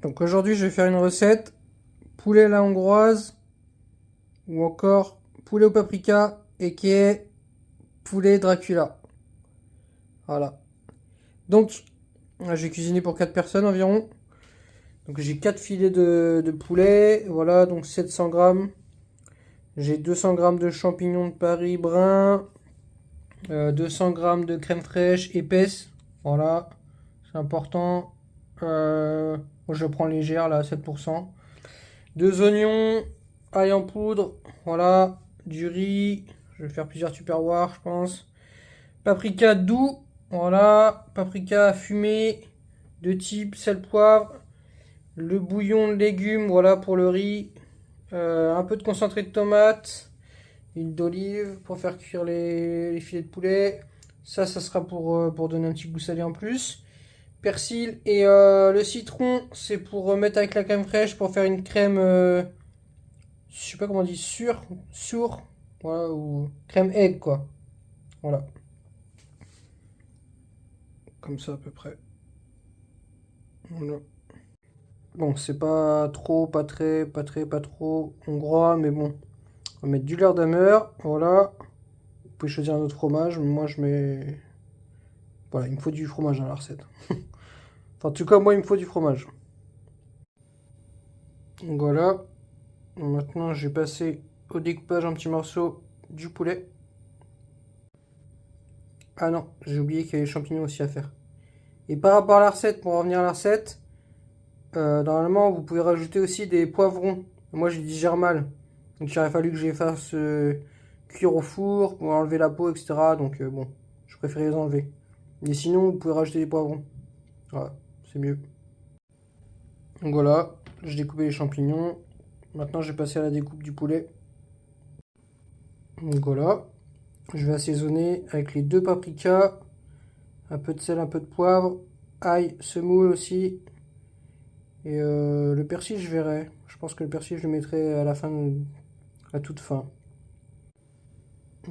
Donc aujourd'hui, je vais faire une recette poulet à la hongroise ou encore poulet au paprika et qui est poulet Dracula. Voilà. Donc, j'ai cuisiné pour 4 personnes environ. Donc j'ai 4 filets de poulet. Voilà, donc 700 grammes. J'ai 200 grammes de champignons de Paris bruns. 200 grammes de crème fraîche épaisse. Voilà, c'est important. Moi, je prends légère là, 7%. Deux oignons, ail en poudre, voilà, du riz, je vais faire plusieurs tupperwares, je pense. Paprika doux, voilà, paprika fumé, de type sel poivre, le bouillon de légumes, voilà pour le riz, un peu de concentré de tomate, huile d'olive pour faire cuire les filets de poulet. Ça sera pour donner un petit goût salé en plus. Persil et le citron, c'est pour mettre avec la crème fraîche pour faire une crème. Je sais pas comment on dit, sour, voilà, ou crème egg, quoi. Voilà, comme ça à peu près. Voilà. Bon, c'est pas trop, pas trop hongrois, mais bon. On va mettre du lard d'Hammer, voilà. Vous pouvez choisir un autre fromage, mais moi je mets. Voilà, il me faut du fromage dans la recette. Enfin, en tout cas, moi il me faut du fromage. Donc voilà. Maintenant, je vais passer au découpage en petits morceaux du poulet. Ah non, j'ai oublié qu'il y avait les champignons aussi à faire. Et par rapport à la recette, pour revenir à la recette, normalement, vous pouvez rajouter aussi des poivrons. Moi, je les digère mal. Donc, il aurait fallu que je les fasse cuire au four pour enlever la peau, etc. Donc, bon, je préfère les enlever. Mais sinon, vous pouvez rajouter des poivrons. Voilà, c'est mieux. Donc, voilà, j'ai découpé les champignons. Maintenant, je vais passer à la découpe du poulet. Donc, voilà, je vais assaisonner avec les deux paprikas, un peu de sel, un peu de poivre, ail, semoule aussi. Et le persil, je verrai. Je pense que le persil, je le mettrai à la fin, à toute fin.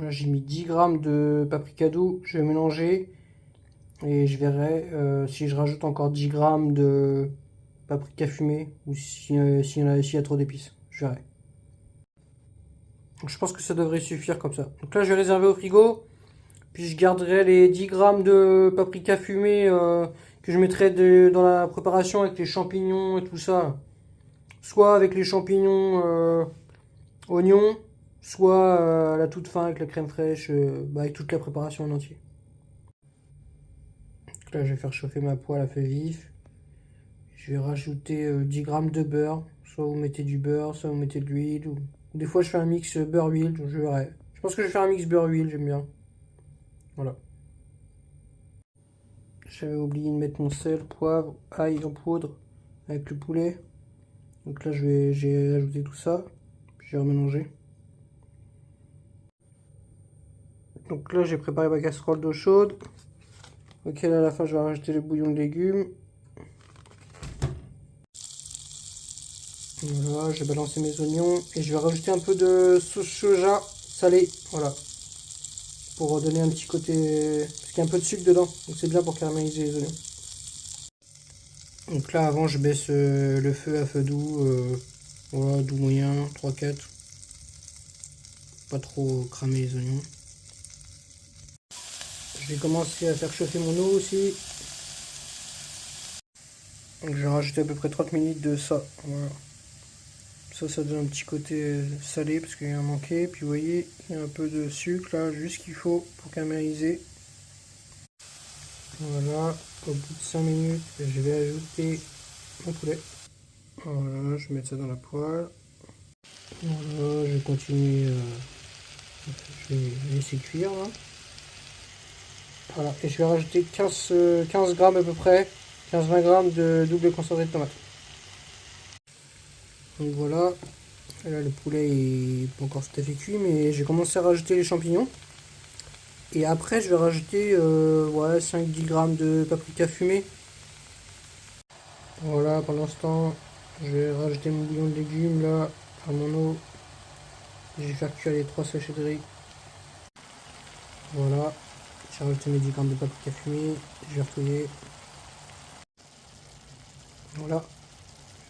Là, j'ai mis 10 grammes de paprika doux. Je vais mélanger. Et je verrai si je rajoute encore 10 grammes de paprika fumé ou s'il y a trop d'épices. Je verrai. Donc, je pense que ça devrait suffire comme ça. Donc là, je vais réserver au frigo. Puis je garderai les 10 grammes de paprika fumé que je mettrai dans la préparation avec les champignons et tout ça. Soit avec les champignons oignons, soit à la toute fin avec la crème fraîche, avec toute la préparation en entier. Donc là, je vais faire chauffer ma poêle à feu vif. Je vais rajouter 10 grammes de beurre. Soit vous mettez du beurre, soit vous mettez de l'huile. Ou... Des fois, je fais un mix beurre-huile, je verrai. Je pense que je vais faire un mix beurre-huile, j'aime bien. Voilà. J'avais oublié de mettre mon sel, poivre, ail en poudre avec le poulet. Donc là, j'ai ajouté tout ça. Puis je vais remélanger. Donc là, j'ai préparé ma casserole d'eau chaude. Ok, là, à la fin, je vais rajouter le bouillon de légumes. Voilà, je vais balancer mes oignons et je vais rajouter un peu de sauce soja salée. Voilà, pour donner un petit côté. Parce qu'il y a un peu de sucre dedans, donc c'est bien pour caraméliser les oignons. Donc là, avant, je baisse le feu à feu doux. Voilà, doux moyen, 3-4. Pas trop cramer les oignons. Je vais commencer à faire chauffer mon eau aussi. Donc je vais rajouter à peu près 30 minutes de ça. Voilà. Ça donne un petit côté salé parce qu'il y a un manqué. Puis vous voyez, il y a un peu de sucre là, juste ce qu'il faut pour caraméliser. Voilà, au bout de 5 minutes, je vais ajouter mon poulet. Voilà, je vais mettre ça dans la poêle. Voilà, je vais continuer, je vais laisser cuire là. Voilà, et je vais rajouter 15 grammes à peu près, 15-20 grammes de double concentré de tomate. Donc voilà, et là le poulet est pas encore tout à fait cuit, mais j'ai commencé à rajouter les champignons. Et après, je vais rajouter ouais, 5-10 grammes de paprika fumé. Voilà, pendant ce temps, je vais rajouter mon bouillon de légumes là, à mon eau. Je vais faire cuire les 3 sachets de riz. Voilà, j'ai rajouté mes 10 grammes de paprika fumé. Je vais retouiller. Voilà.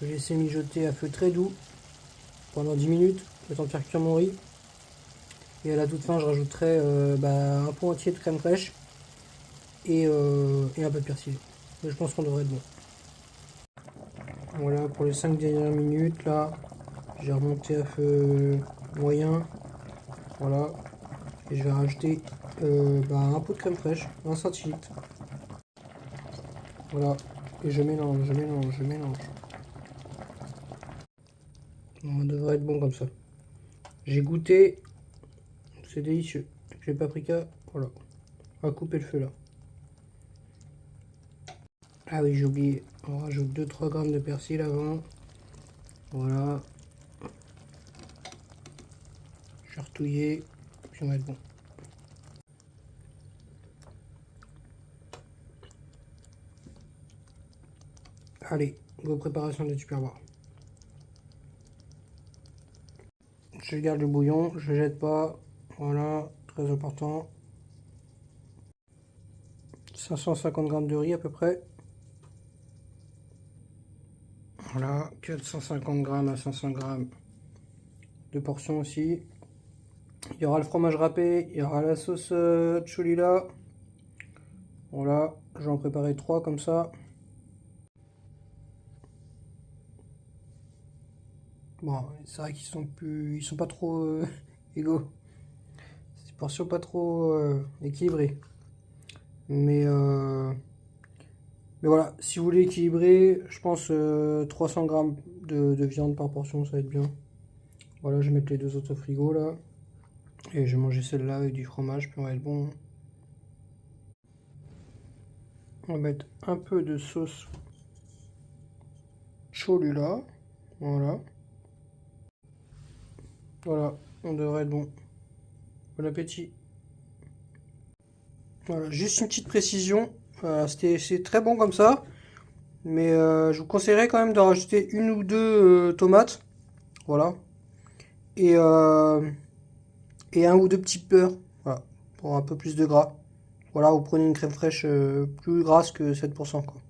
Je vais laisser mijoter à feu très doux pendant 10 minutes, le temps de faire cuire mon riz. Et à la toute fin, je rajouterai un pot entier de crème fraîche et un peu de persil. Mais je pense qu'on devrait être bon. Voilà, pour les 5 dernières minutes, là, j'ai remonté à feu moyen. Voilà. Et je vais rajouter un pot de crème fraîche, 20 centilitres. Voilà. Et je mélange, je mélange, je mélange. On devrait être bon comme ça. J'ai goûté. C'est délicieux. Avec les paprikas, voilà. On va couper le feu là. Ah oui, j'ai oublié. On rajoute 2-3 grammes de persil avant. Voilà. Je vais retouiller. Puis on va être bon. Allez, go préparation de tupperware. Je garde le bouillon, je ne jette pas. Voilà, très important. 550 grammes de riz à peu près. Voilà, 450 grammes à 500 grammes de portions aussi. Il y aura le fromage râpé, il y aura la sauce Cholula. Voilà, je vais en préparer 3 comme ça. Bon, c'est vrai qu'ils sont plus, ils sont pas trop égaux. C'est des portions pas trop équilibrées. Mais voilà, si vous voulez équilibrer, je pense 300 grammes de viande par portion, ça va être bien. Voilà, je vais mettre les 2 autres au frigo là. Et je vais manger celle-là avec du fromage, puis on va être bon. On va mettre un peu de sauce Cholula. Voilà. Voilà, on devrait être bon. Bon appétit. Voilà, juste une petite précision. C'est très bon comme ça. Mais je vous conseillerais quand même de rajouter 1 ou 2 tomates. Voilà. Et, et 1 ou 2 petits beurres. Voilà. Pour un peu plus de gras. Voilà, vous prenez une crème fraîche plus grasse que 7%, quoi.